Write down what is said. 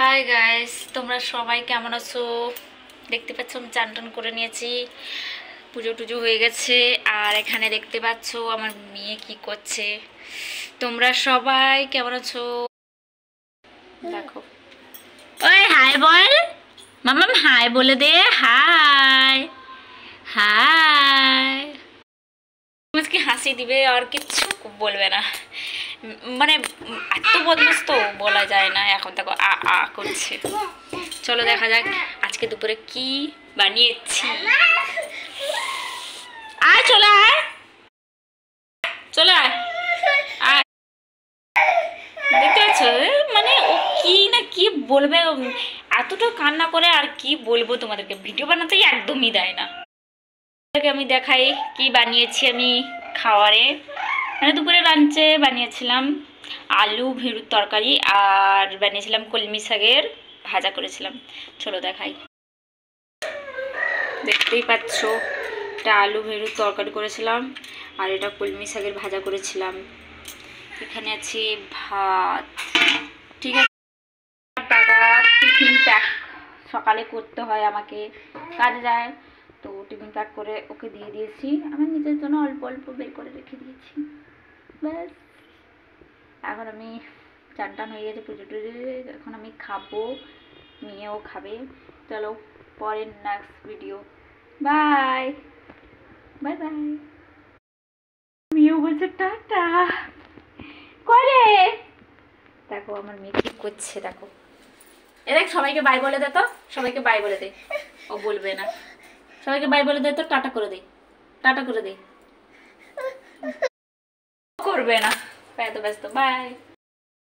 Hi guys, তোমরা সবাই কেমন আছো? দেখতে পাচ্ছ আমি চান টান করে নিয়েছি, পুজো টুজো হয়ে গেছে। আর এখানে দেখতে পাচ্ছ আমার মেয়ে কি করছে। তোমরা সবাই কেমন আছো দেখো। ওই হাই বল, মামাম হাই বলে দে। High high. আজকে হাসি দিবে আর কিচ্ছু বলবে না, মানে এত বদমাস তো বলা যায় না। এখন দেখো আ আ করছে। চলো দেখা যাক আজকে দুপুরে কি বানিয়েছি। আয় চলে আয়, চলে আয় আয়। দেখতে পাচ্ছ মানে ও কি না কি বলবে, এতটা কান্না করে। আর কি বলবো তোমাদেরকে, ভিডিও বানাতেই একদমই দেয় না। আমি দেখাই কি বানিয়েছি আমি খাওয়ারে। মানে দুপুরে লাঞ্চে বানিয়েছিলাম আলু ভেড়ুর তরকারি, আর বানিয়েছিলাম কলমি শাকের ভাজা করেছিলাম। চলো দেখাই। দেখতেই পাচ্ছ এটা আলু ভেড়ুর তরকারি করেছিলাম, আর এটা কলমি শাকের ভাজা করেছিলাম। এখানে আছে ভাত। ঠিক আছে, দাদা টিফিন প্যাক সকালে করতে হয়, আমাকে কাজে যায় তো টিফিন প্যাক করে ওকে দিয়ে দিয়েছি। আমার নিজের জন্য অল্প অল্প বের করে রেখে দিয়েছি। ব্যাস এখন আমি চান টান হয়ে গেছে, পুজো টুজো, এখন আমি খাবো, মেয়েও খাবে। চলো পরের next video. Bye bye bye. মেয়েও বলছে টাটা করে। দেখো আমার মেয়ে কি করছে, দেখো এ দেখ। সবাইকে বাই বলে দে তো, সবাইকে বাই বলে দে। ও বলবে না, সবাইকে বাই বলে দে তো, টাটা করে দে, টাটা করে দে। করবে না, এত ব্যস্ত। বাই।